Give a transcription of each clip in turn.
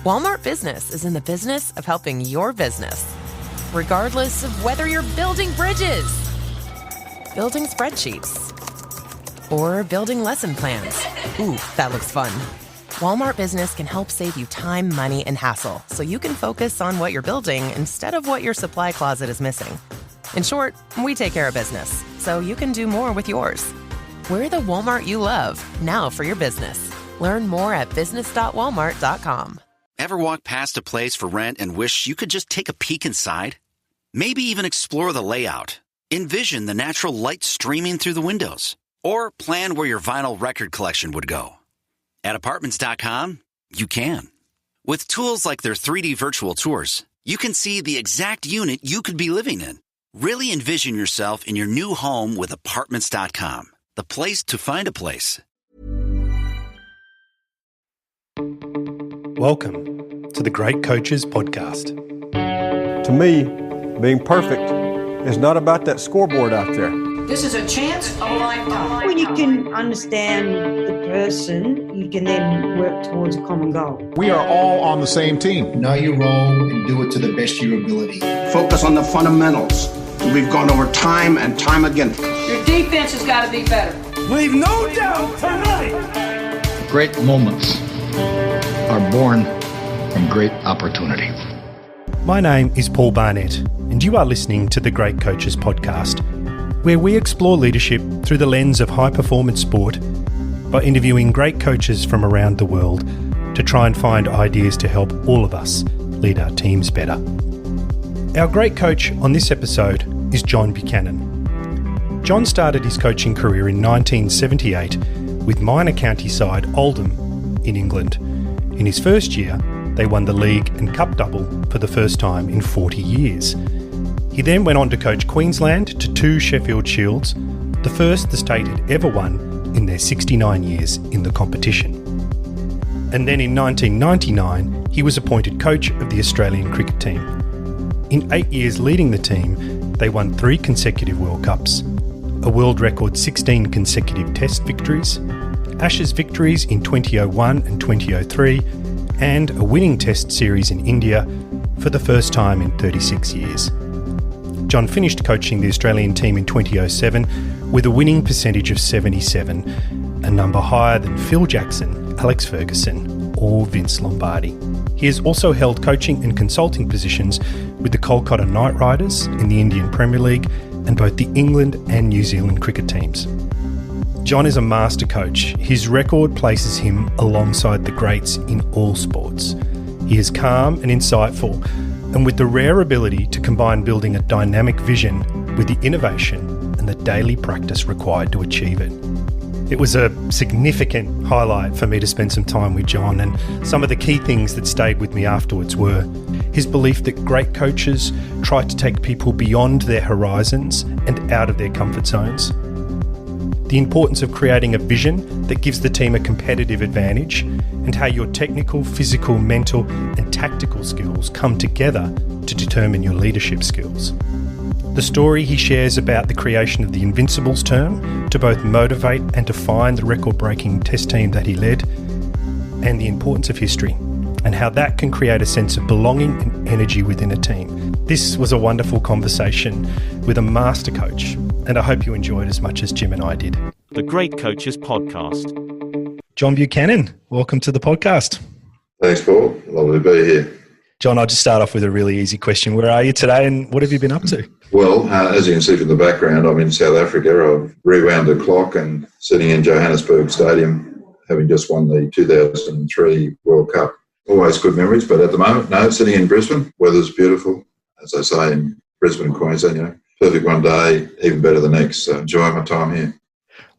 Walmart Business is in the business of helping your business. Regardless of whether you're building bridges, building spreadsheets, or building lesson plans. Ooh, that looks fun. Walmart Business can help save you time, money, and hassle so you can focus on what you're building instead of what your supply closet is missing. In short, we take care of business so you can do more with yours. We're the Walmart you love, now for your business. Learn more at business.walmart.com. Ever walk past a place for rent and wish you could just take a peek inside? Maybe even explore the layout. Envision the natural light streaming through the windows. Or plan where your vinyl record collection would go. At Apartments.com, you can. With tools like their 3D virtual tours, you can see the exact unit you could be living in. Really envision yourself in your new home with Apartments.com, the place to find a place. Welcome to the Great Coaches Podcast. To me, being perfect is not about that scoreboard out there. This is a chance of a lifetime. When you can understand the person, you can then work towards a common goal. We are all on the same team. Know your role and do it to the best of your ability. Focus on the fundamentals. We've gone over time and time again. Your defense has got to be better. Leave no doubt tonight. Great moments are born from great opportunity. My name is Paul Barnett, and you are listening to the Great Coaches Podcast, where we explore leadership through the lens of high-performance sport by interviewing great coaches from around the world to try and find ideas to help all of us lead our teams better. Our great coach on this episode is John Buchanan. John started his coaching career in 1978 with minor county side Oldham in England. In his first year, they won the league and cup double for the first time in 40 years. He then went on to coach Queensland to 2 Sheffield Shields, the first the state had ever won in their 69 years in the competition. And then in 1999, he was appointed coach of the Australian cricket team. In 8 years leading the team, they won 3 consecutive World Cups, a world record 16 consecutive Test Victories, Ashes victories in 2001 and 2003, and a winning Test series in India for the first time in 36 years. John finished coaching the Australian team in 2007 with a winning percentage of 77, a number higher than Phil Jackson, Alex Ferguson, or Vince Lombardi. He has also held coaching and consulting positions with the Kolkata Knight Riders in the Indian Premier League and both the England and New Zealand cricket teams. John is a master coach. His record places him alongside the greats in all sports. He is calm and insightful, and with the rare ability to combine building a dynamic vision with the innovation and the daily practice required to achieve it. It was a significant highlight for me to spend some time with John, and some of the key things that stayed with me afterwards were his belief that great coaches try to take people beyond their horizons and out of their comfort zones, the importance of creating a vision that gives the team a competitive advantage, and how your technical, physical, mental and tactical skills come together to determine your leadership skills. The story he shares about the creation of the Invincibles term to both motivate and define the record-breaking Test team that he led, and the importance of history and how that can create a sense of belonging and energy within a team. This was a wonderful conversation with a master coach, and I hope you enjoyed as much as Jim and I did. The Great Coaches Podcast. John Buchanan, welcome to the podcast. Thanks, Paul. Lovely to be here. John, I'll just start off with a really easy question. Where are you today and what have you been up to? Well, as you can see from the background, I'm in South Africa. I've rewound the clock and sitting in Johannesburg Stadium, having just won the 2003 World Cup. Always good memories, but at the moment, no, sitting in Brisbane. Weather's beautiful, as I say, in Brisbane, Queensland, perfect one day, even better the next. So enjoy my time here.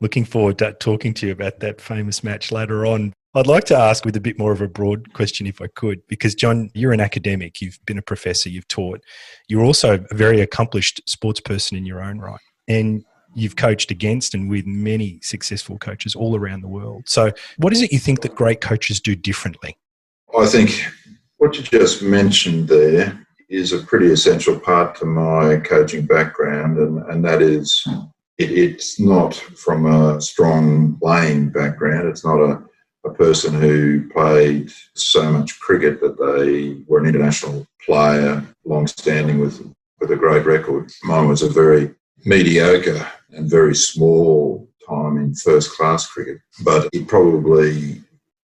Looking forward to talking to you about that famous match later on. I'd like to ask with a bit more of a broad question if I could, because John, you're an academic, you've been a professor, you've taught. You're also a very accomplished sports person in your own right. And you've coached against and with many successful coaches all around the world. So what is it you think that great coaches do differently? I think what you just mentioned there is a pretty essential part to my coaching background, and that is it's not from a strong playing background. It's not a person who played so much cricket that they were an international player, long-standing with a great record. Mine was a very mediocre and very small time in first-class cricket, but it probably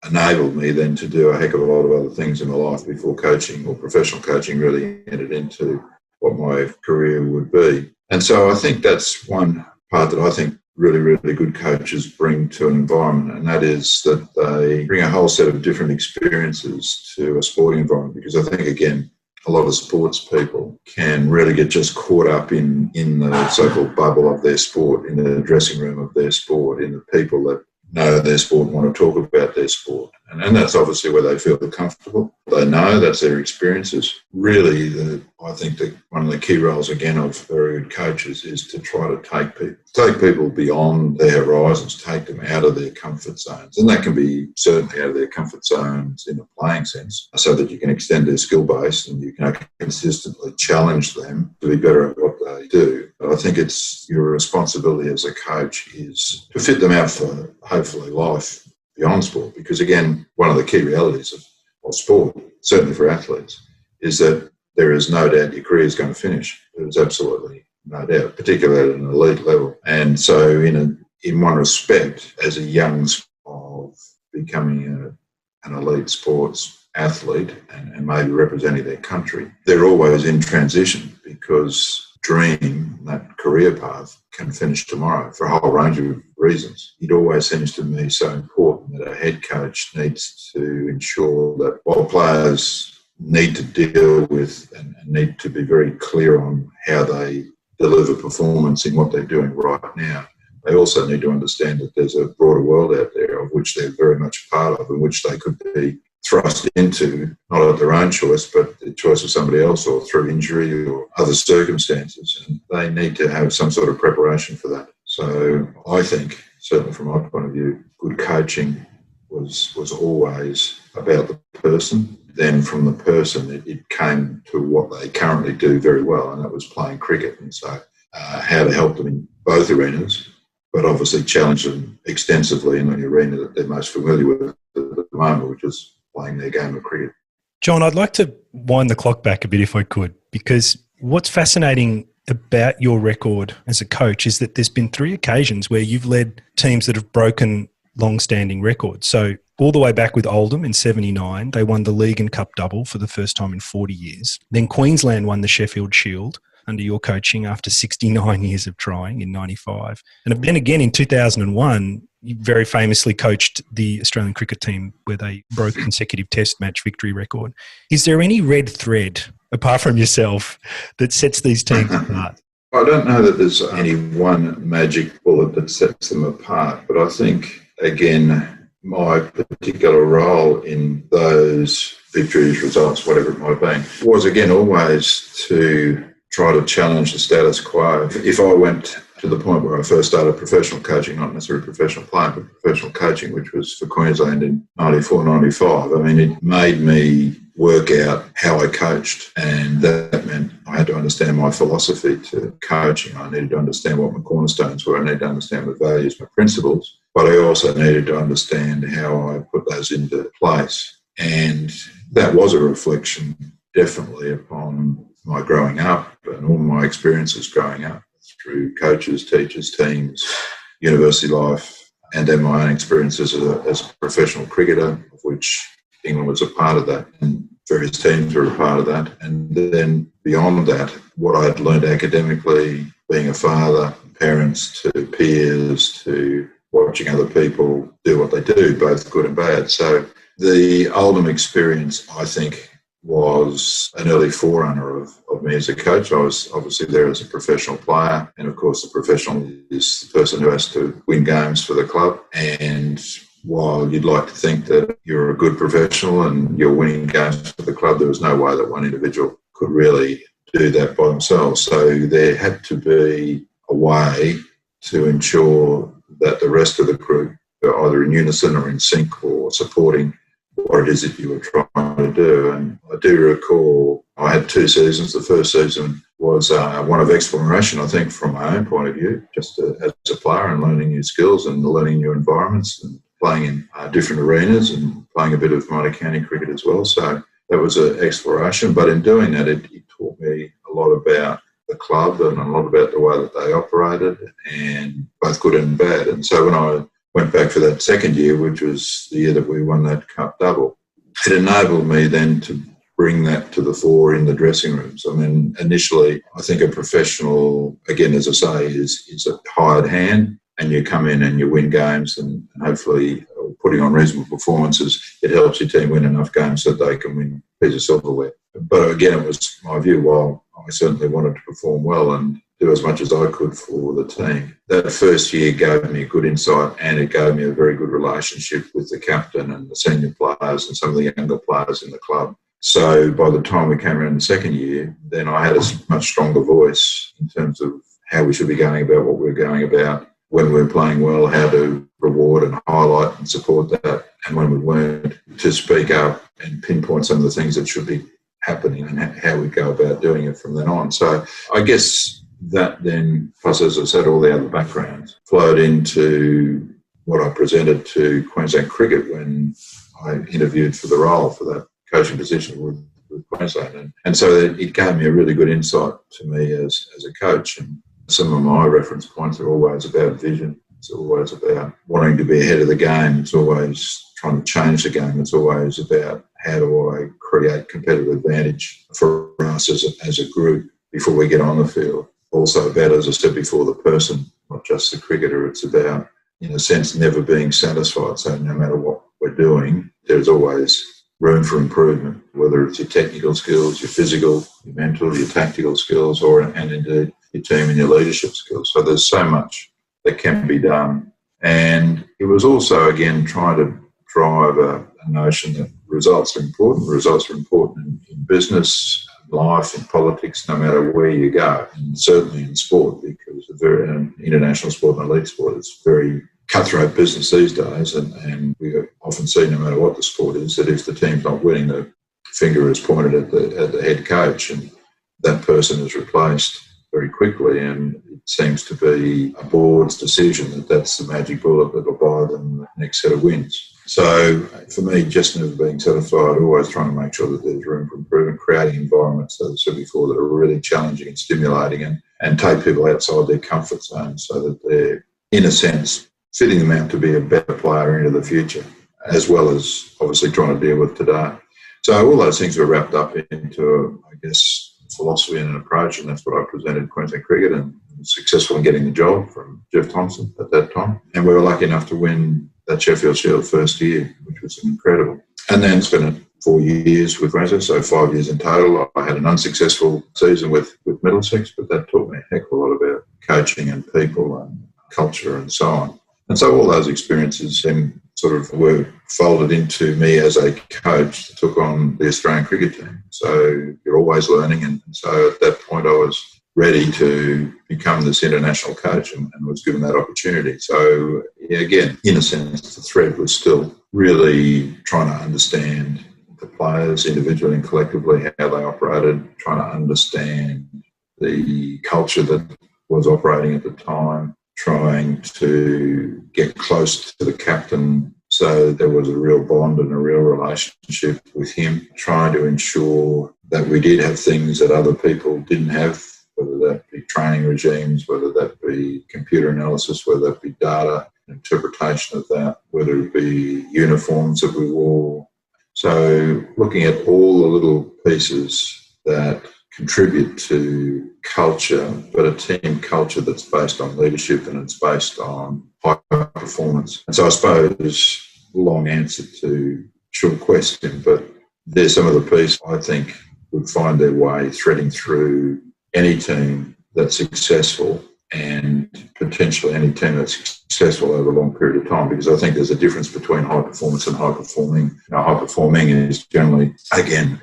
enabled me then to do a heck of a lot of other things in my life before coaching or professional coaching really entered into what my career would be. And so I think that's one part that I think really, really good coaches bring to an environment, and that is that they bring a whole set of different experiences to a sporting environment, because I think, again, a lot of sports people can really get just caught up in the so-called bubble of their sport, in the dressing room of their sport, in the people that know their sport and want to talk about their sport. And that's obviously where they feel comfortable. They know that's their experiences. Really, I think that one of the key roles, again, of very good coaches is to try to take people beyond their horizons, take them out of their comfort zones. And that can be certainly out of their comfort zones in a playing sense, so that you can extend their skill base and you can consistently challenge them to be better at what they do. But I think it's your responsibility as a coach is to fit them out for, hopefully, life beyond sport. Because, again, one of the key realities of sport, certainly for athletes, is that there is no doubt your career is going to finish. There's absolutely no doubt, particularly at an elite level. And so in one respect, as a young of becoming an elite sports athlete and maybe representing their country, they're always in transition, because dream, that career path, can finish tomorrow for a whole range of reasons. It always seems to me so important that a head coach needs to ensure that while players need to deal with and need to be very clear on how they deliver performance in what they're doing right now, they also need to understand that there's a broader world out there of which they're very much part of, and which they could be thrust into, not at their own choice, but the choice of somebody else, or through injury or other circumstances. And they need to have some sort of preparation for that. So I think, certainly from my point of view, good coaching was always about the person. Then from the person, it came to what they currently do very well, and that was playing cricket. And so how to help them in both arenas, but obviously challenge them extensively in the arena that they're most familiar with at the moment, which is playing their game of cricket. John, I'd like to wind the clock back a bit if I could, because what's fascinating about your record as a coach is that there's been 3 occasions where you've led teams that have broken long-standing records. So all the way back with Oldham in 79, they won the league and cup double for the first time in 40 years. Then Queensland won the Sheffield Shield under your coaching after 69 years of trying in 95. And then again in 2001, you very famously coached the Australian cricket team where they broke consecutive test match victory record. Is there any red thread, apart from yourself, that sets these teams apart? I don't know that there's any one magic bullet that sets them apart, but I think, again, my particular role in those victories, results, whatever it might be, was, again, always to try to challenge the status quo. If I went to the point where I first started professional coaching, not necessarily professional playing, but professional coaching, which was for Queensland in 94, 95, I mean, it made me work out how I coached, and that meant I had to understand my philosophy to coaching. I needed to understand what my cornerstones were. I needed to understand my values, my principles, but I also needed to understand how I put those into place. And that was a reflection, definitely, upon my growing up and all my experiences growing up through coaches, teachers, teams, university life, and then my own experiences as a professional cricketer, of which England was a part of that, and various teams were a part of that. And then beyond that, what I had learned academically, being a father, parents to peers, to watching other people do what they do, both good and bad. So the Oldham experience, I think, was an early forerunner of me as a coach. I was obviously there as a professional player, and of course the professional is the person who has to win games for the club. And while you'd like to think that you're a good professional and you're winning games for the club, there was no way that one individual could really do that by themselves. So there had to be a way to ensure that the rest of the group are either in unison or in sync or supporting what it is that you were trying to do. And I do recall I had 2 seasons. The first season was one of exploration, I think, from my own point of view, just as a player and learning new skills and learning new environments and playing in different arenas and playing a bit of minor county cricket as well. So that was an exploration. But in doing that, it taught me a lot about the club and a lot about the way that they operated, and both good and bad. And so when I went back for that second year, which was the year that we won that cup double, it enabled me then to bring that to the fore in the dressing rooms. I mean, initially, I think a professional, again, as I say, is a hired hand, and you come in and you win games, and hopefully putting on reasonable performances, it helps your team win enough games so that they can win a piece of silverware. But again, it was my view, while I certainly wanted to perform well and do as much as I could for the team, that first year gave me a good insight, and it gave me a very good relationship with the captain and the senior players and some of the younger players in the club. So by the time we came around the second year, then I had a much stronger voice in terms of how we should be going about what we were going about, when we were playing well, how to reward and highlight and support that, and when we weren't, to speak up and pinpoint some of the things that should be happening and how we go about doing it from then on. So I guess that then, plus, as I said, all the other backgrounds flowed into what I presented to Queensland Cricket when I interviewed for the role for that coaching position with Queensland. And so it gave me a really good insight to me as a coach. And some of my reference points are always about vision. It's always about wanting to be ahead of the game. It's always trying to change the game. It's always about how do I create competitive advantage for us as a group before we get on the field. Also about, as I said before, the person, not just the cricketer. It's about, in a sense, never being satisfied. So no matter what we're doing, there's always room for improvement, whether it's your technical skills, your physical, your mental, your tactical skills, and indeed your team and your leadership skills. So there's so much that can be done. And it was also, again, trying to drive a notion that results are important. Results are important in business, life, in politics, no matter where you go, and certainly in sport, because in international sport and elite sport, it's very cutthroat business these days, and we often see, no matter what the sport is, that if the team's not winning, the finger is pointed at the head coach, and that person is replaced very quickly, and it seems to be a board's decision that that's the magic bullet that will buy them the next set of wins. So for me, just never being satisfied, always trying to make sure that there's room for improvement, creating environments, as I said before, that are really challenging and stimulating, and take people outside their comfort zone so that they're, in a sense, fitting them out to be a better player into the future, as well as obviously trying to deal with today. So all those things were wrapped up into, I guess, philosophy and an approach, and that's what I presented Queensland Cricket, and was successful in getting the job from Jeff Thompson at that time. And we were lucky enough to win that Sheffield Shield first year, which was incredible. And then spent 4 years with Queensland, so 5 years in total. I had an unsuccessful season with Middlesex, but that taught me a heck of a lot about coaching and people and culture and so on. And so all those experiences then sort of were folded into me as a coach that took on the Australian cricket team. So you're always learning. And so at that point I was ready to become this international coach and was given that opportunity. So yeah, again, in a sense, the thread was still really trying to understand the players individually and collectively, how they operated, trying to understand the culture that was operating at the time, trying to get close to the captain so there was a real bond and a real relationship with him, trying to ensure that we did have things that other people didn't have, whether that be training regimes, whether that be computer analysis, whether that be data interpretation of that, whether it be uniforms that we wore. So looking at all the little pieces that contribute to culture, but a team culture that's based on leadership and it's based on high performance. And so I suppose, long answer to short question, but there's some of the pieces I think would find their way threading through any team that's successful and potentially any team that's successful over a long period of time, because I think there's a difference between high performance and high performing. High performing is generally, again,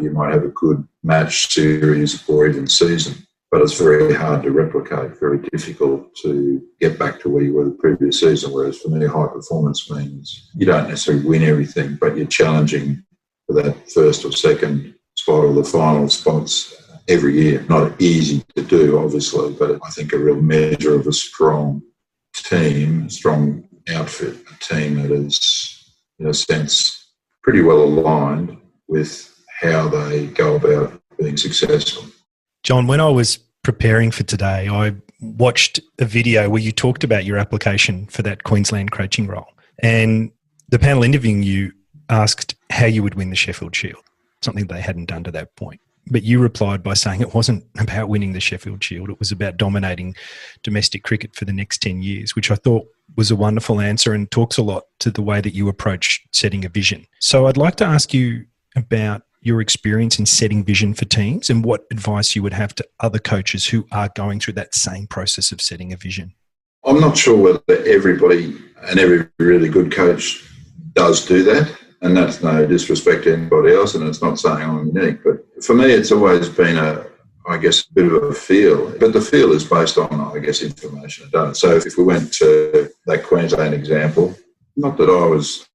you might have a good match, series or even season, but it's very hard to replicate, very difficult to get back to where you were the previous season, whereas for me, high performance means you don't necessarily win everything, but you're challenging for that first or second spot or the final spots every year. Not easy to do, obviously, but I think a real measure of a strong team, strong outfit a team that is, in a sense, pretty well aligned with how they go about being successful. John, when I was preparing for today, I watched a video where you talked about your application for that Queensland coaching role. And the panel interviewing you asked how you would win the Sheffield Shield, something they hadn't done to that point. But you replied by saying it wasn't about winning the Sheffield Shield, it was about dominating domestic cricket for the next 10 years, which I thought was a wonderful answer and talks a lot to the way that you approach setting a vision. So I'd like to ask you about your experience in setting vision for teams and what advice you would have to other coaches who are going through that same process of setting a vision. I'm not sure whether everybody and every really good coach does do that, and that's no disrespect to anybody else, and it's not saying I'm unique, but for me it's always been a bit of a feel, but the feel is based on, information done. So if we went to that Queensland example, not that I was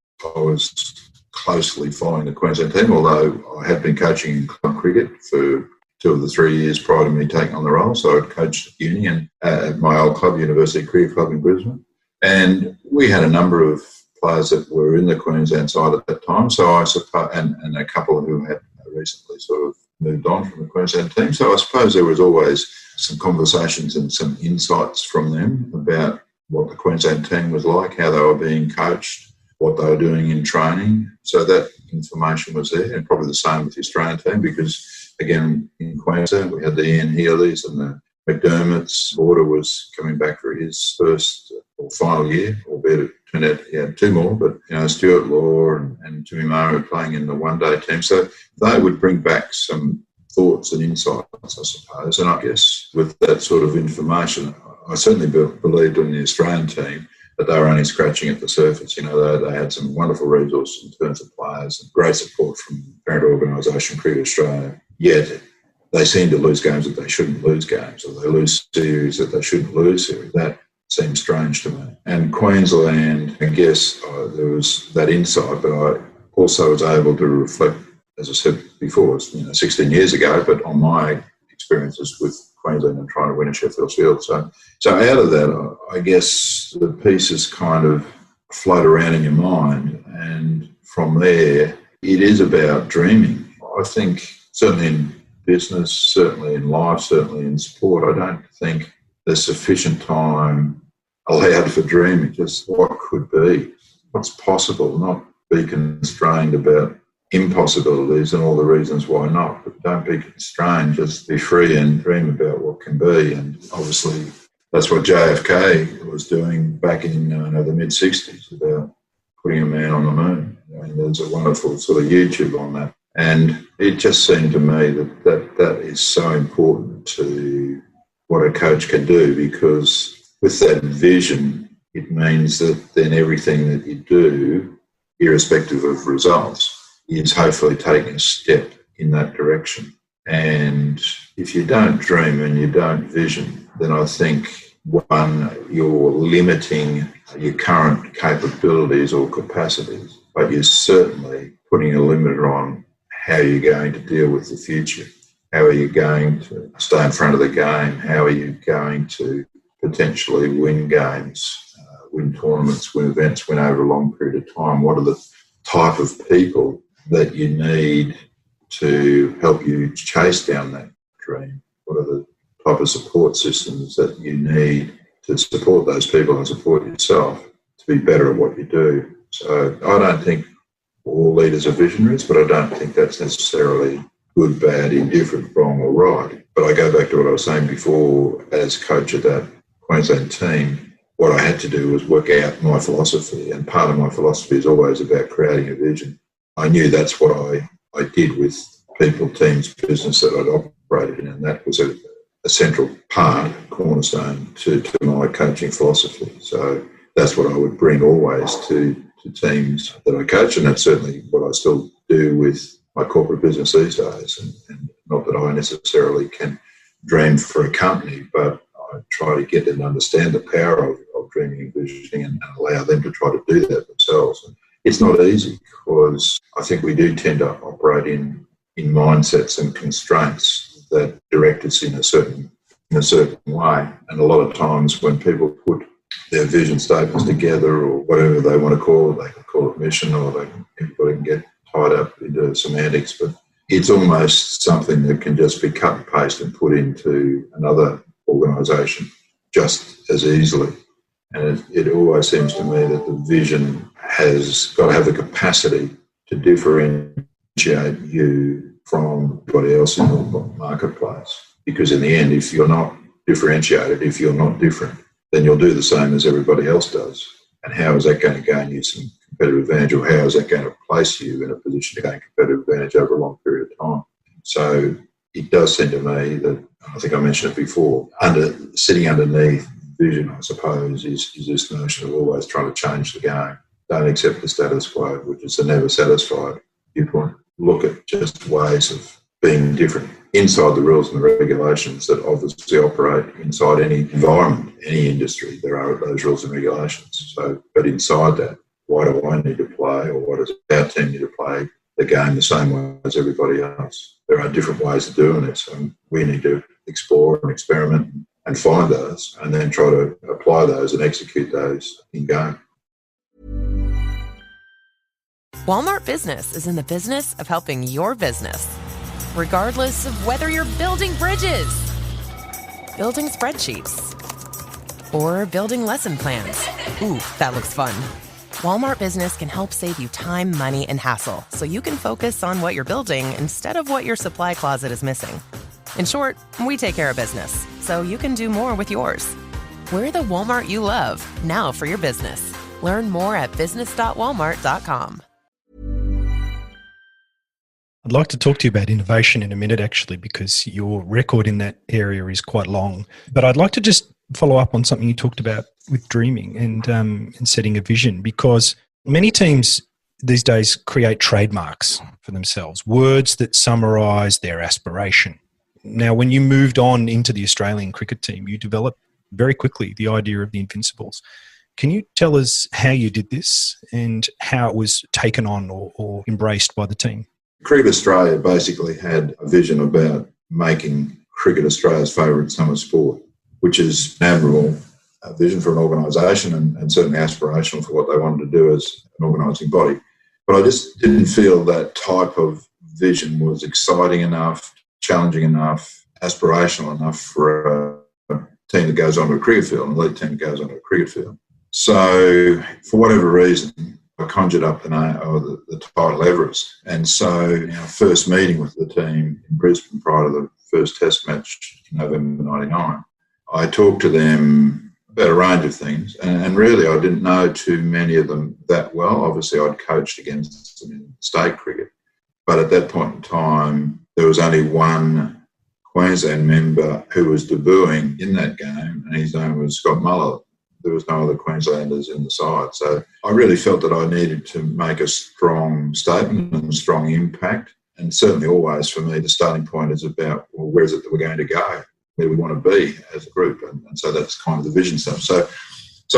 closely following the Queensland team, although I had been coaching in club cricket for 2 of the 3 years prior to me taking on the role. So I'd coached at uni and at my old club, University Cricket Club in Brisbane. And we had a number of players that were in the Queensland side at that time. So I suppose, and a couple who had recently sort of moved on from the Queensland team. So I suppose there was always some conversations and some insights from them about what the Queensland team was like, how they were being coached, what they were doing in training. So that information was there, and probably the same with the Australian team, because again, in Queensland we had the Ian Healy's and the McDermott's. Border was coming back for his first or final year, albeit it turned out he had 2 more, but Stuart Law and Jimmy Murray playing in the one-day team. So they would bring back some thoughts and insights, I suppose. And I guess with that sort of information, I certainly believed in the Australian team that they were only scratching at the surface. They had some wonderful resources in terms of players and great support from parent organisation Cricket Australia. Yet they seem to lose games that they shouldn't lose games, or they lose series that they shouldn't lose series. That seems strange to me. And Queensland, I guess there was that insight, but I also was able to reflect, as I said before, 16 years ago, but on my experiences with Queensland and trying to win a Sheffield Shield. So out of that, I guess the pieces kind of float around in your mind, and from there, it is about dreaming. I think certainly in business, certainly in life, certainly in sport, I don't think there's sufficient time allowed for dreaming, just what could be, what's possible, not be constrained about impossibilities and all the reasons why not, but don't be constrained, just be free and dream about what can be. And obviously that's what JFK was doing back in the mid-60s, about putting a man on the moon. There's a wonderful sort of YouTube on that. And it just seemed to me that is so important to what a coach can do, because with that vision, it means that then everything that you do, irrespective of results, is hopefully taking a step in that direction. And if you don't dream and you don't vision, then I think, one, you're limiting your current capabilities or capacities, but you're certainly putting a limiter on how you're going to deal with the future. How are you going to stay in front of the game? How are you going to potentially win games, win tournaments, win events, win over a long period of time? What are the type of people that you need to help you chase down that dream? What are the type of support systems that you need to support those people and support yourself to be better at what you do? So I don't think all leaders are visionaries, but I don't think that's necessarily good, bad, indifferent, wrong or right. But I go back to what I was saying before, as coach of that Queensland team, what I had to do was work out my philosophy, and part of my philosophy is always about creating a vision. I knew that's what I did with people, teams, business that I'd operated in, and that was a central part, cornerstone to my coaching philosophy. So that's what I would bring always to teams that I coach, and that's certainly what I still do with my corporate business these days. And not that I necessarily can dream for a company, but I try to get them to understand the power of dreaming and visioning and allow them to try to do that themselves. And it's not easy, because I think we do tend to operate in mindsets and constraints that direct us in a certain way. And a lot of times when people put their vision statements together, or whatever they want to call it. They can call it mission, or everybody can get tied up into semantics, but it's almost something that can just be cut and paste and put into another organisation just as easily. And it always seems to me that the vision has got to have the capacity to differentiate you from everybody else in the marketplace. Because in the end, if you're not differentiated, if you're not different, then you'll do the same as everybody else does. And how is that going to gain you some competitive advantage, or how is that going to place you in a position to gain competitive advantage over a long period of time? So it does seem to me that, I think I mentioned it before, sitting underneath vision, I suppose, is this notion of always trying to change the game. Don't accept the status quo, which is a never satisfied viewpoint. Look at just ways of being different inside the rules and the regulations that obviously operate inside any environment, any industry. There are those rules and regulations. So, but inside that, why do I need to play, or why does our team need to play the game the same way as everybody else? There are different ways of doing this, and we need to explore and experiment and find those, and then try to apply those and execute those in game. Walmart Business is in the business of helping your business, regardless of whether you're building bridges, building spreadsheets, or building lesson plans. Ooh, that looks fun. Walmart Business can help save you time, money, and hassle, so you can focus on what you're building instead of what your supply closet is missing. In short, we take care of business, so you can do more with yours. We're the Walmart you love, now for your business. Learn more at business.walmart.com. I'd like to talk to you about innovation in a minute, actually, because your record in that area is quite long. But I'd like to just follow up on something you talked about with dreaming and setting a vision, because many teams these days create trademarks for themselves, words that summarise their aspiration. Now, when you moved on into the Australian cricket team, you developed very quickly the idea of the Invincibles. Can you tell us how you did this and how it was taken on or embraced by the team? Cricket Australia basically had a vision about making cricket Australia's favourite summer sport, which is an admirable vision for an organisation and certainly aspirational for what they wanted to do as an organising body. But I just didn't feel that type of vision was exciting enough, challenging enough, aspirational enough for a team that goes onto a cricket field, an elite team that goes onto a cricket field. So for whatever reason, I conjured up the title Everest. And so our first meeting with the team in Brisbane prior to the first Test match in November 1999, I talked to them about a range of things. And really, I didn't know too many of them that well. Obviously, I'd coached against them in state cricket. But at that point in time, there was only one Queensland member who was debuting in that game, and his name was Scott Muller. There was no other Queenslanders in the side. So I really felt that I needed to make a strong statement and a strong impact. And certainly always for me, the starting point is about, well, where is it that we're going to go? Where we want to be as a group. And so that's kind of the vision stuff. So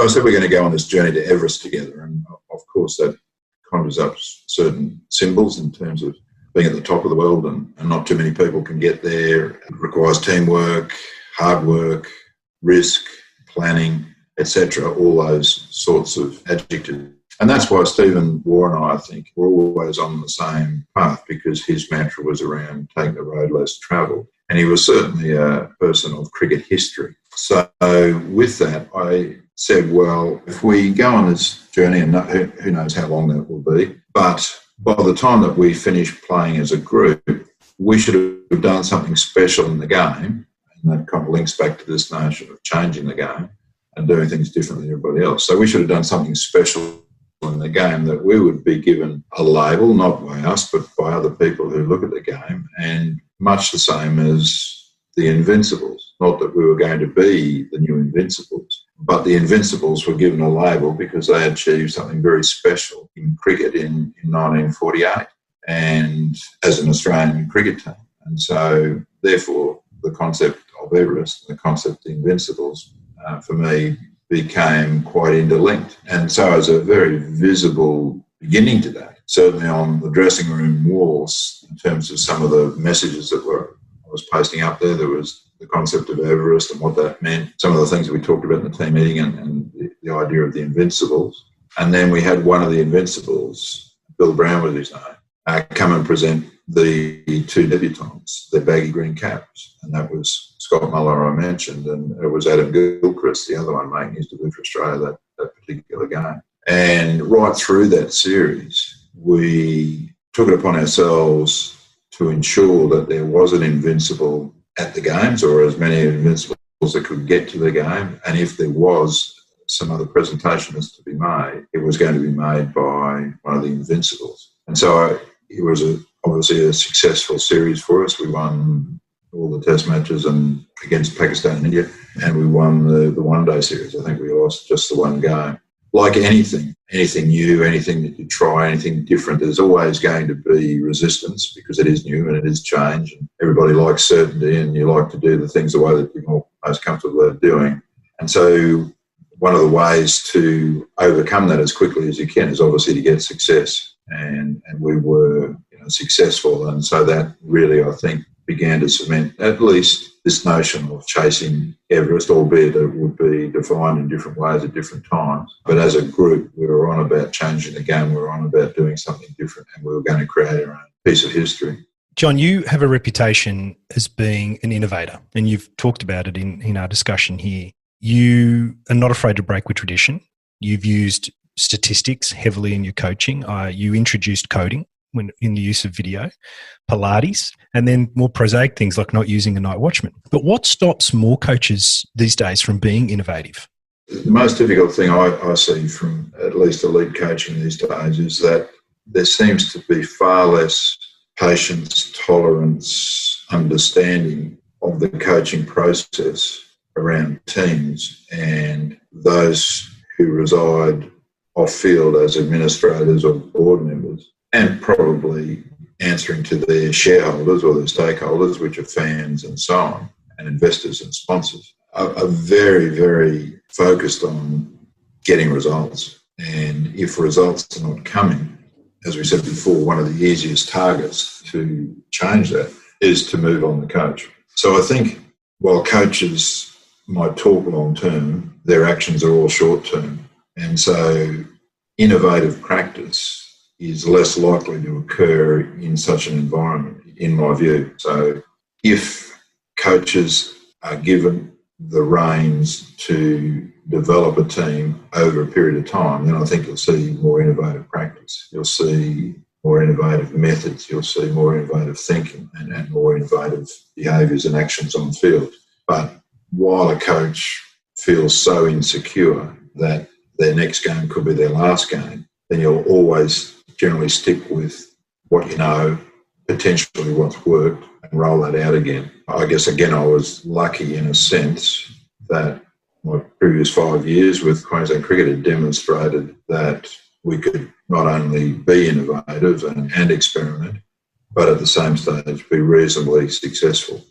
I said we're going to go on this journey to Everest together. And of course that conjures up certain symbols in terms of being at the top of the world, and not too many people can get there. It requires teamwork, hard work, risk, planning, etc., all those sorts of adjectives. And that's why Stephen Waugh and I think, were always on the same path, because his mantra was around taking the road less travelled. And he was certainly a person of cricket history. So with that, I said, well, if we go on this journey, and who knows how long that will be, but by the time that we finish playing as a group, we should have done something special in the game. And that kind of links back to this notion of changing the game and doing things differently than everybody else. So we should have done something special in the game that we would be given a label, not by us, but by other people who look at the game, and much the same as the Invincibles. Not that we were going to be the new Invincibles, but the Invincibles were given a label because they achieved something very special in cricket in 1948 and as an Australian cricket team. And so therefore the concept of Everest, the concept of the Invincibles, for me, became quite interlinked. And so as a very visible beginning to that, certainly on the dressing room walls, in terms of some of the messages that I was posting up there was the concept of Everest and what that meant, some of the things that we talked about in the team meeting and the the idea of the Invincibles. And then we had one of the Invincibles, Bill Brown was his name, come and present the two debutantes, their baggy green caps. And that was Scott Muller, I mentioned, and it was Adam Gilchrist, the other one, making his debut for Australia that particular game. And right through that series, we took it upon ourselves to ensure that there was an Invincible at the games, or as many Invincibles that could get to the game. And if there was some other presentation that's to be made, it was going to be made by one of the Invincibles. And so it was obviously a successful series for us. We won all the test matches and against Pakistan and India, and we won the one-day series. I think we lost just the one game. Like anything new, anything that you try, anything different, there's always going to be resistance because it is new and it is change. And everybody likes certainty and you like to do the things the way that you're most comfortable at doing. And so one of the ways to overcome that as quickly as you can is obviously to get success. And we were successful. And so that really, I think, began to cement at least this notion of chasing Everest, albeit it would be defined in different ways at different times. But as a group, we were on about changing the game, we were on about doing something different, and we were going to create our own piece of history. John, you have a reputation as being an innovator, and you've talked about it in our discussion here. You are not afraid to break with tradition. You've used statistics heavily in your coaching. You introduced coding in the use of video, Pilates, and then more prosaic things like not using a night watchman. But what stops more coaches these days from being innovative? The most difficult thing I see from at least elite coaching these days is that there seems to be far less patience, tolerance, understanding of the coaching process around teams and those who reside off-field as administrators or board members, and probably answering to their shareholders or their stakeholders, which are fans and so on, and investors and sponsors, are very, very focused on getting results. And if results are not coming, as we said before, one of the easiest targets to change that is to move on the coach. So I think while coaches might talk long-term, their actions are all short-term. And so innovative practice is less likely to occur in such an environment, in my view. So if coaches are given the reins to develop a team over a period of time, then I think you'll see more innovative practice. You'll see more innovative methods. You'll see more innovative thinking and more innovative behaviours and actions on the field. But while a coach feels so insecure that their next game could be their last game, then you'll always generally stick with what you know, potentially what's worked, and roll that out again. I guess, again, I was lucky in a sense that my previous 5 years with Queensland Cricket had demonstrated that we could not only be innovative and experiment, but at the same stage be reasonably successful.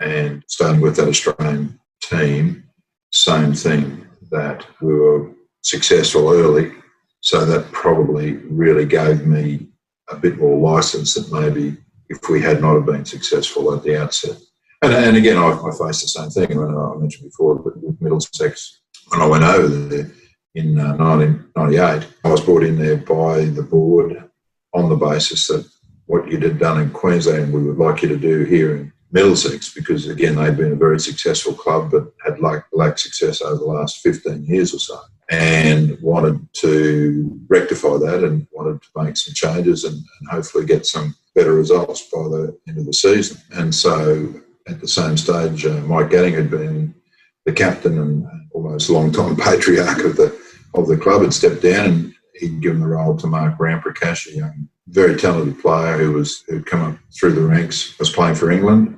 And starting with that Australian team, same thing, that we were successful early. So that probably really gave me a bit more licence than maybe if we had not have been successful at the outset. And again, I faced the same thing. I mentioned before with Middlesex, when I went over there in 1998, I was brought in there by the board on the basis that what you had done in Queensland, we would like you to do here in Middlesex, because again, they'd been a very successful club but had lacked success over the last 15 years or so, and wanted to rectify that and wanted to make some changes and hopefully get some better results by the end of the season. And so at the same stage, Mike Gatting had been the captain and almost long-time patriarch of the club, had stepped down, and he'd given the role to Mark Ramprakash, a young, very talented player who'd come up through the ranks, was playing for England,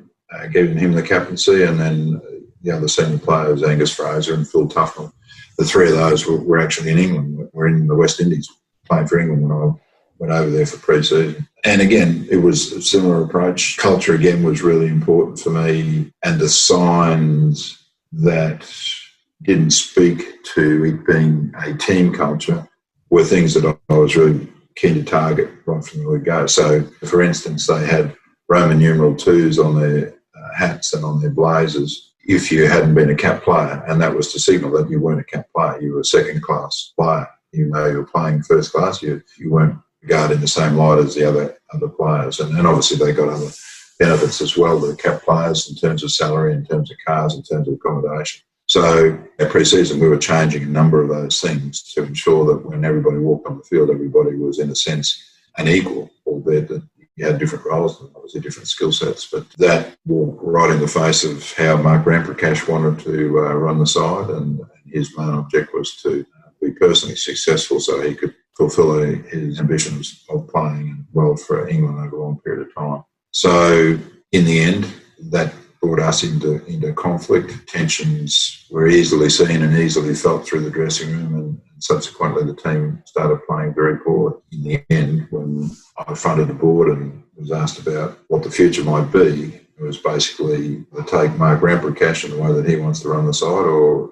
giving him the captaincy, and then the other senior players, Angus Fraser and Phil Tufnell. The three of those were actually in England. We're in the West Indies playing for England when I went over there for pre-season. And again, it was a similar approach. Culture, again, was really important for me, and the signs that didn't speak to it being a team culture were things that I was really keen to target right from the go. So, for instance, they had Roman numeral 2s on their hats and on their blazers. if you hadn't been a cap player, and that was to signal that you weren't a cap player, you were a second-class player. You know, you were playing first class, you weren't regarded in the same light as the other players. And obviously they got other benefits as well, the cap players, in terms of salary, in terms of cars, in terms of accommodation. So at pre-season, we were changing a number of those things to ensure that when everybody walked on the field, everybody was, in a sense, an equal, albeit that you had different roles and obviously different skill sets. But that walked right in the face of how Mark Ramprakash wanted to run the side, and his main object was to be personally successful so he could fulfil his ambitions of playing well for England over a long period of time. So in the end, that brought us into conflict. Tensions were easily seen and easily felt through the dressing room, and subsequently the team started playing very poorly. In the end, when I fronted the board and was asked about what the future might be, it was basically to take Mark Ramprakash in the way that he wants to run the side, or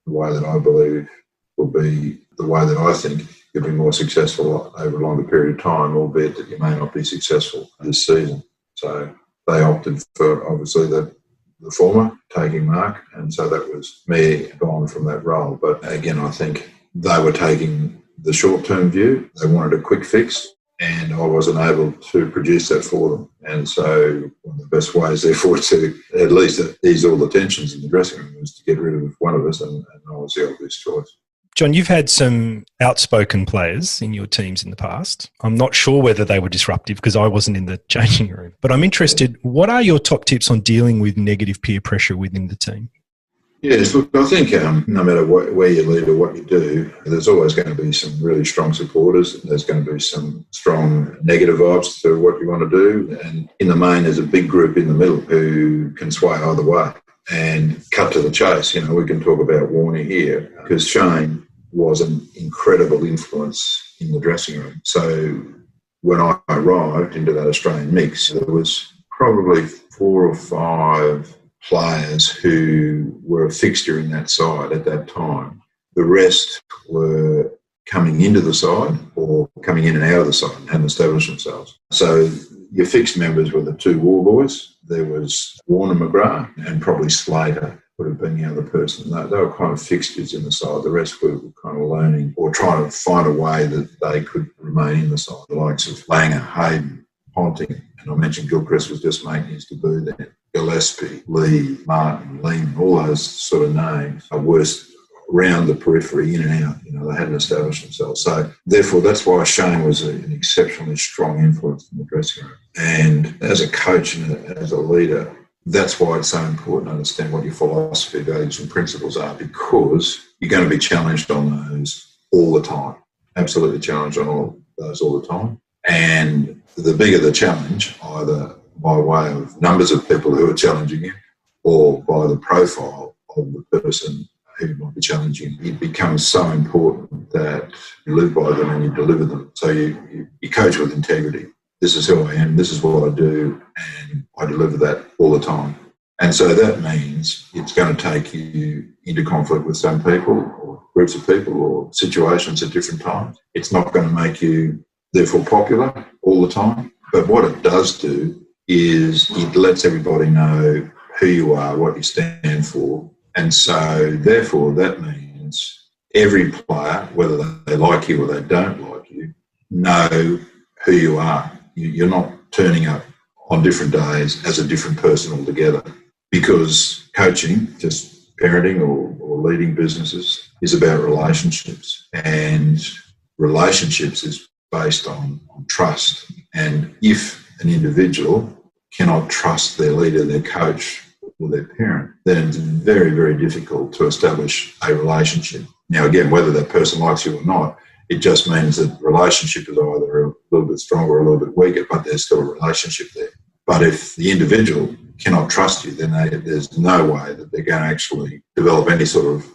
the way that I believe will be the way that I think you'll be more successful over a longer period of time, albeit that you may not be successful this season. So they opted for, obviously, the former, taking Mark, and so that was me gone from that role. But again, I think they were taking the short-term view. They wanted a quick fix, and I wasn't able to produce that for them. And so one of the best ways, therefore, to at least ease all the tensions in the dressing room was to get rid of one of us, and I was the obvious choice. John, you've had some outspoken players in your teams in the past. I'm not sure whether they were disruptive because I wasn't in the changing room. But I'm interested, what are your top tips on dealing with negative peer pressure within the team? Yes, look, I think no matter where you lead or what you do, there's always going to be some really strong supporters. There's going to be some strong negative vibes to what you want to do. And in the main, there's a big group in the middle who can sway either way. And cut to the chase, you know, we can talk about Warney here, because Shane was an incredible influence in the dressing room. So when I arrived into that Australian mix, there was probably 4 or 5 players who were a fixture in that side at that time. The rest were coming into the side or coming in and out of the side and hadn't established themselves. So your fixed members were the 2 War Boys. There was Warner McGrath, and probably Slater would have been the other person. They were kind of fixtures in the side. The rest were kind of learning or trying to find a way that they could remain in the side. The likes of Langer, Hayden, Ponting, and I mentioned Gilchrist was just making his debut then. Gillespie, Lee, Martin, Lehman, all those sort of names are worse around the periphery, in and out. You know, they hadn't established themselves. So therefore, that's why Shane was an exceptionally strong influence in the dressing room. And as a coach and as a leader, that's why it's so important to understand what your philosophy, values and principles are, because you're going to be challenged on those all the time. Absolutely challenged on all those all the time. And the bigger the challenge, either by way of numbers of people who are challenging you or by the profile of the person who might be challenging, it becomes so important that you live by them and you deliver them. So you coach with integrity. This is who I am, this is what I do, and I deliver that all the time. And so that means it's going to take you into conflict with some people or groups of people or situations at different times. It's not going to make you, therefore, popular all the time. But what it does do is it lets everybody know who you are, what you stand for. And so, therefore, that means every player, whether they like you or they don't like you, know who you are. You're not turning up on different days as a different person altogether, because coaching, just parenting or leading businesses, is about relationships, and relationships is based on trust. And if an individual cannot trust their leader, their coach or their parent, then it's very, very difficult to establish a relationship. Now, again, whether that person likes you or not, it just means that the relationship is either a little bit stronger or a little bit weaker, but there's still a relationship there. But if the individual cannot trust you, then there's no way that they're going to actually develop any sort of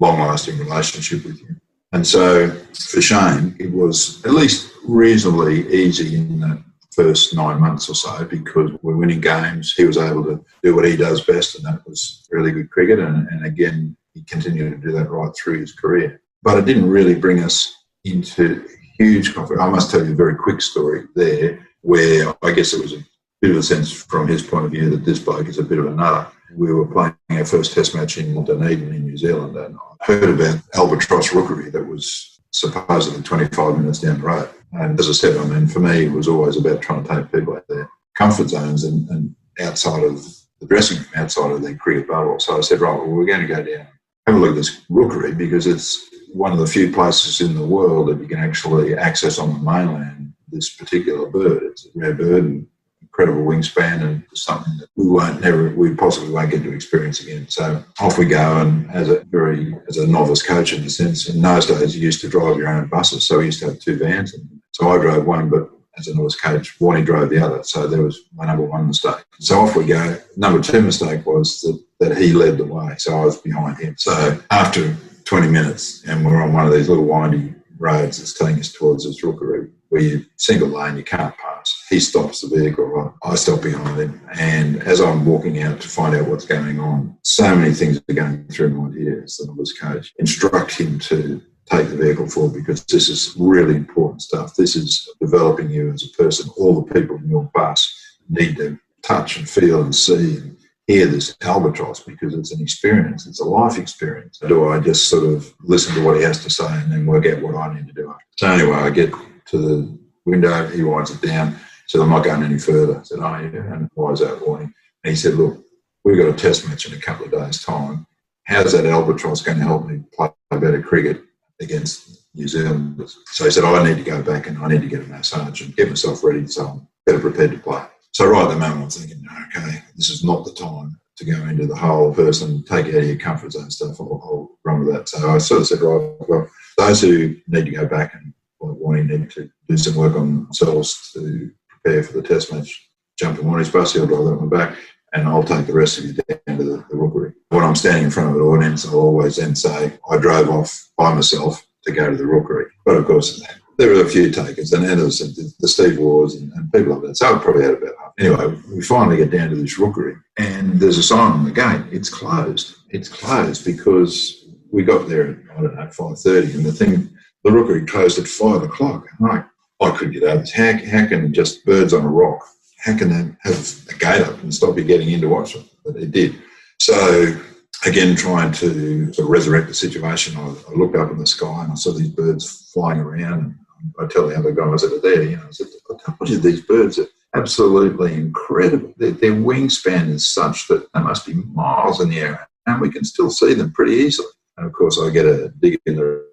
long-lasting relationship with you. And so for Shane, it was at least reasonably easy in the first 9 months or so, because we're winning games. He was able to do what he does best, and that was really good cricket. And again, he continued to do that right through his career. But it didn't really bring us into huge conflict. I must tell you a very quick story there, where I guess it was a bit of a sense from his point of view that this bloke is a bit of a nutter. we were playing our first Test match in Dunedin in New Zealand, and I heard about albatross rookery that was supposedly 25 minutes down the road. And as I said, I mean, for me, it was always about trying to take people out their comfort zones and outside of the dressing room, outside of their cricket bubble. So I said, right, well, we're going to go down, have a look at this rookery, because it's one of the few places in the world that you can actually access on the mainland this particular bird. It's a rare bird and incredible wingspan, and something that we possibly won't get to experience again. So off we go, and as a novice coach in a sense, in those days you used to drive your own buses, so we used to have 2 vans. And so I drove one, but as a novice coach, Warnie drove the other. So there was my number one mistake. So off we go. Number 2 mistake was that he led the way, so I was behind him. So after 20 minutes, and we're on one of these little windy roads that's taking us towards this rookery, where you single lane, you can't pass. He stops the vehicle, I stop behind him, and as I'm walking out to find out what's going on, so many things are going through my head as the novice coach. Instruct him to take the vehicle forward, because this is really important stuff. This is developing you as a person. All the people in your bus need to touch and feel and see and hear this albatross, because it's an experience. It's a life experience. Do I just sort of listen to what he has to say and then work out what I need to do? So anyway, I get to the window, he winds it down, said, I'm not going any further. I said, oh yeah, and why is that, Warnie? And he said, look, we've got a Test match in a couple of days' time. How's that albatross going to help me play better cricket against New Zealand? So he said, I need to go back and I need to get a massage and get myself ready so I'm better prepared to play. So right at the moment I'm thinking, okay, this is not the time to go into the whole person, take it out of your comfort zone stuff. I'll run with that. So I sort of said, right, well, those who need to go back and Warnie need to do some work on themselves to prepare for the Test match, jump in Warnie's bus, he'll drive that one back, and I'll take the rest of you down to the rookery. When I'm standing in front of an audience, I'll always then say, I drove off by myself to go to the rookery. But of course, there were a few takers, and then there's the Steve Wards and people like that. So I probably had about half. Anyway, we finally get down to this rookery, and there's a sign on the gate. It's closed. It's closed because we got there at, 5:30, and the rookery closed at 5 o'clock. I couldn't get over this. How can just birds on a rock, how can they have a gate up and stop you getting in to watch them? But it did. So again, trying to sort of resurrect the situation, I looked up in the sky and I saw these birds flying around, and I tell the other guys that are there, I said, I told you these birds are absolutely incredible. Their wingspan is such that they must be miles in the air, and we can still see them pretty easily. And of course, I get a dig in the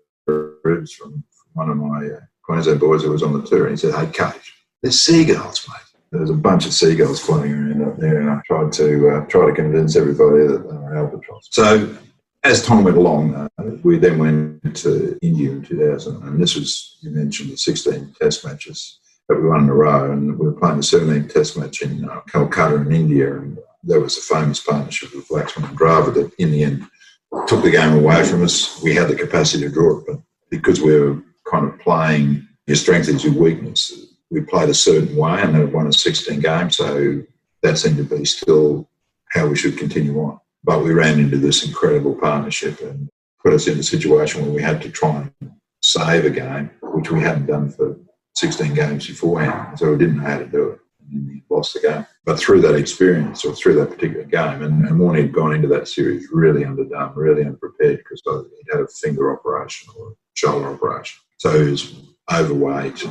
ribs from one of my Queensland boys who was on the tour, and he said, hey, Coach, there's seagulls, mate. There was a bunch of seagulls flying around up there, and I tried to convince everybody that they were albatross. So as time went along, we then went to India in 2000, and this was, you mentioned, the 16 Test matches that we won in a row, and we were playing the 17th Test match in Kolkata in India, and there was a famous partnership with Laxman and Dravid that in the end took the game away from us. We had the capacity to draw it, but because we were kind of playing your strength is your weakness, we played a certain way and then won a 16 game, so that seemed to be still how we should continue on. But we ran into this incredible partnership and put us in a situation where we had to try and save a game, which we hadn't done for 16 games beforehand, so we didn't know how to do it. And we lost the game. But through that experience, or through that particular game, and Warnie had gone into that series really underdone, really unprepared, because he'd had a finger operation or a shoulder operation. So he was overweight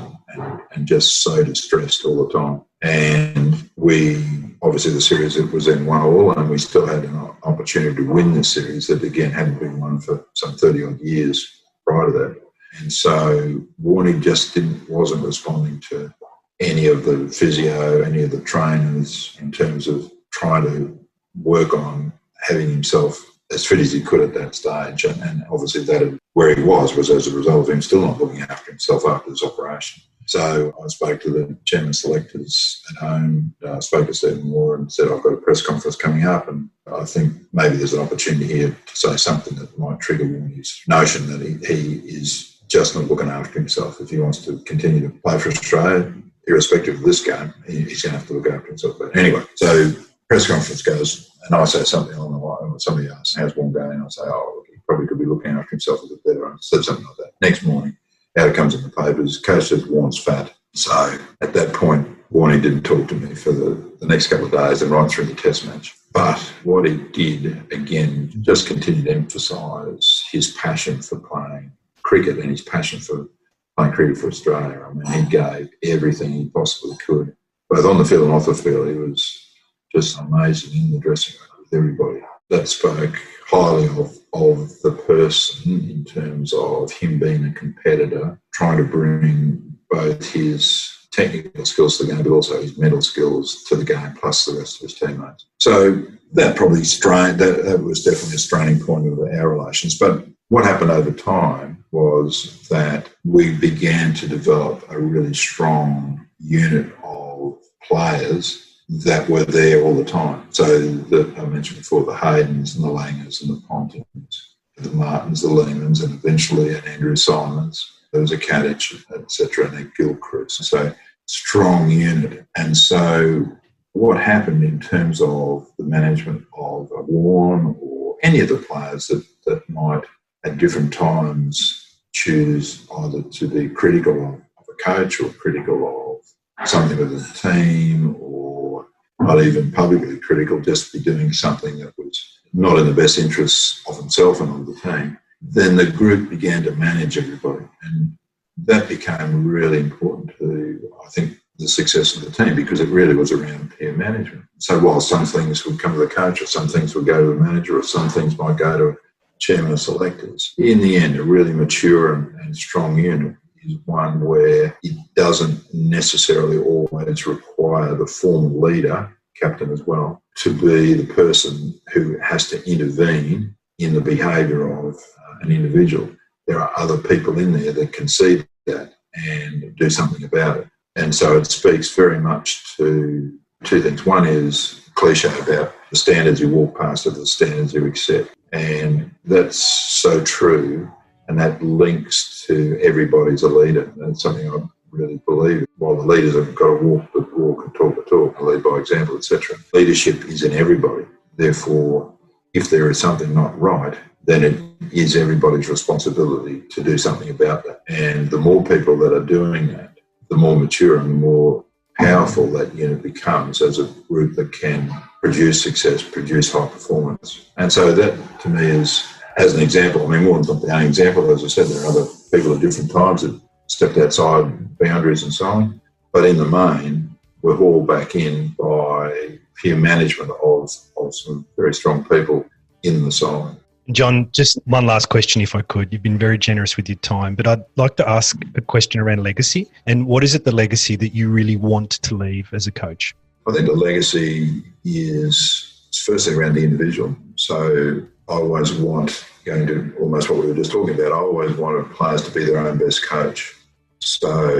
and just so distressed all the time. And we, obviously the series it was in 1-1, and we still had an opportunity to win this series that again hadn't been won for some 30 odd years prior to that. And so Warnie just wasn't responding to any of the physio, any of the trainers in terms of trying to work on having himself as fit as he could at that stage. And obviously that where he was as a result of him still not looking after himself after this operation. So I spoke to the chairman selectors at home, spoke to Stephen Moore and said, I've got a press conference coming up, and I think maybe there's an opportunity here to say something that might trigger Warnie's notion that he is just not looking after himself. If he wants to continue to play for Australia, irrespective of this game, he's going to have to look after himself. But anyway, so press conference goes, and I say something along the line. Somebody asks, how's Warnie going? I say, look, he probably could be looking after himself a bit better. I said something like that. Next morning, out it comes in the papers, coach says Warnie's fat. So at that point, Warnie didn't talk to me for the next couple of days and right through the Test match. But what he did, again, just continued to emphasise his passion for playing cricket and his passion for playing cricket for Australia. I mean, he gave everything he possibly could, both on the field and off the field. He was just amazing in the dressing room with everybody. That spoke highly of the person in terms of him being a competitor, trying to bring both his technical skills to the game, but also his mental skills to the game, plus the rest of his teammates. So that probably that was definitely a straining point of our relations. But what happened over time was that we began to develop a really strong unit of players that were there all the time. So I mentioned before, the Haydens and the Langers and the Pontins, the Martins, the Lehmans, and eventually an Andrew Simons. There was a Kadich, etc., and a Gilchrist. So strong unit. And so what happened in terms of the management of a Warren or any of the players that might at different times choose either to be critical of a coach or critical of something within the team, or not even publicly critical, just be doing something that was not in the best interests of himself and of the team, then the group began to manage everybody. And that became really important to, I think, the success of the team, because it really was around peer management. So while some things would come to the coach, or some things would go to the manager, or some things might go to chairman of selectors, in the end, a really mature and strong unit is one where it doesn't necessarily always require the formal leader, captain as well, to be the person who has to intervene in the behaviour of an individual. There are other people in there that can see that and do something about it. And so it speaks very much to two things. One is cliche about the standards you walk past are the standards you accept. And that's so true. And that links to everybody's a leader. That's something I really believe. While the leaders have got to walk the walk and talk the talk, and lead by example, etc., leadership is in everybody. Therefore, if there is something not right, then it is everybody's responsibility to do something about that. And the more people that are doing that, the more mature and the more powerful that unit becomes as a group that can produce success, produce high performance. And so that, to me, is, as an example, I mean, Warren's not the only example. As I said, there are other people at different times that stepped outside boundaries and so on. But in the main, we're hauled back in by peer management of some very strong people in the side. John, just one last question, if I could. You've been very generous with your time, but I'd like to ask a question around legacy. And what is it, the legacy that you really want to leave as a coach? I think the legacy is firstly around the individual. So I always want, going to almost what we were just talking about, I always wanted players to be their own best coach. So,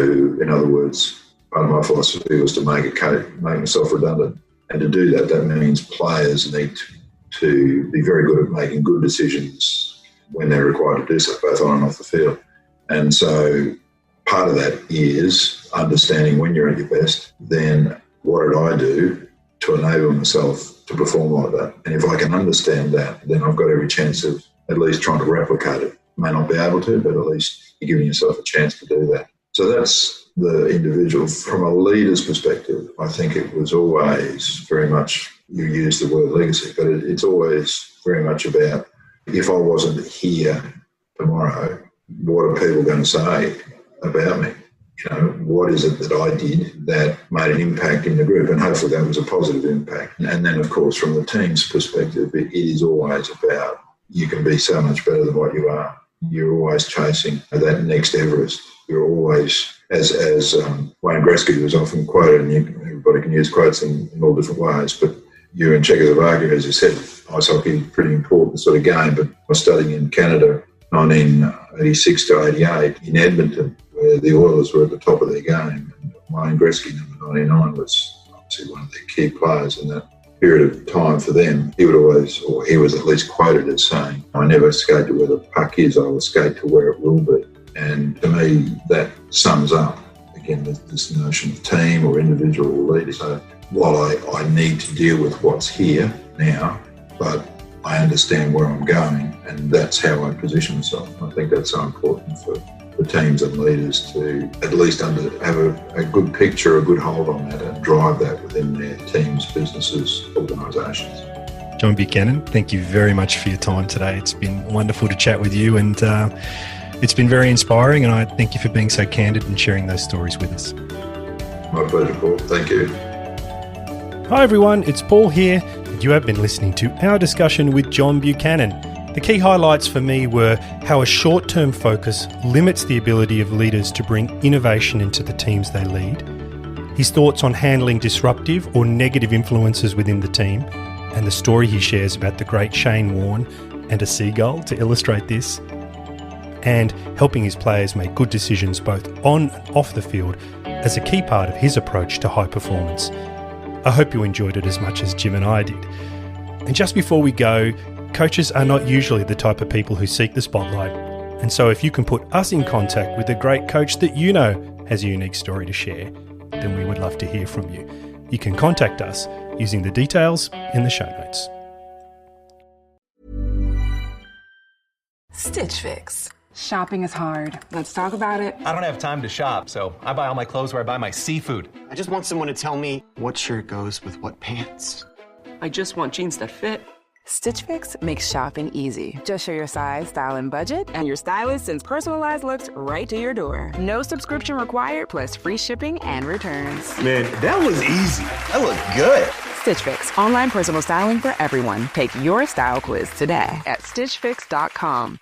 in other words, part of my philosophy was to make myself redundant. And to do that, that means players need to be very good at making good decisions when they're required to do so, both on and off the field. And so part of that is understanding when you're at your best, then what did I do to enable myself to perform like that? And if I can understand that, then I've got every chance of at least trying to replicate it. May not be able to, but at least you're giving yourself a chance to do that. So that's the individual. From a leader's perspective, I think it was always very much, you use the word legacy, but it's always very much about, if I wasn't here tomorrow, what are people going to say about me? You know, what is it that I did that made an impact in the group? And hopefully that was a positive impact. And then, of course, from the team's perspective, it is always about, you can be so much better than what you are. You're always chasing that next Everest. You're always, as Wayne Gretzky was often quoted, and everybody can use quotes in all different ways, but you in Czechoslovakia, as you said, ice hockey is a pretty important sort of game, but I was studying in Canada 1986 to 88 in Edmonton, where the Oilers were at the top of their game, and Wayne Gretzky, number 99, was obviously one of their key players in that period of time for them. He would always, or he was at least quoted as saying, I never skate to where the puck is, I will skate to where it will be. And to me, that sums up, again, this notion of team or individual or leader. So while I need to deal with what's here now, but I understand where I'm going, and that's how I position myself. I think that's so important for teams and leaders to at least have a good picture, a good hold on that, and drive that within their teams, businesses, organisations. John Buchanan, thank you very much for your time today. It's been wonderful to chat with you, and it's been very inspiring, and I thank you for being so candid and sharing those stories with us. My pleasure, Paul. Thank you. Hi everyone, it's Paul here, and you have been listening to our discussion with John Buchanan. The key highlights for me were how a short-term focus limits the ability of leaders to bring innovation into the teams they lead, his thoughts on handling disruptive or negative influences within the team, and the story he shares about the great Shane Warne and a seagull to illustrate this, and helping his players make good decisions both on and off the field as a key part of his approach to high performance. I hope you enjoyed it as much as Jim and I did. And just before we go, coaches are not usually the type of people who seek the spotlight, and so if you can put us in contact with a great coach that you know has a unique story to share, then we would love to hear from you. You can contact us using the details in the show notes. Stitch Fix. Shopping is hard. Let's talk about it. I don't have time to shop, so I buy all my clothes where I buy my seafood. I just want someone to tell me what shirt goes with what pants. I just want jeans that fit. Stitch Fix makes shopping easy. Just show your size, style, and budget, and your stylist sends personalized looks right to your door. No subscription required, plus free shipping and returns. Man, that was easy. That looked good. Stitch Fix, online personal styling for everyone. Take your style quiz today at stitchfix.com.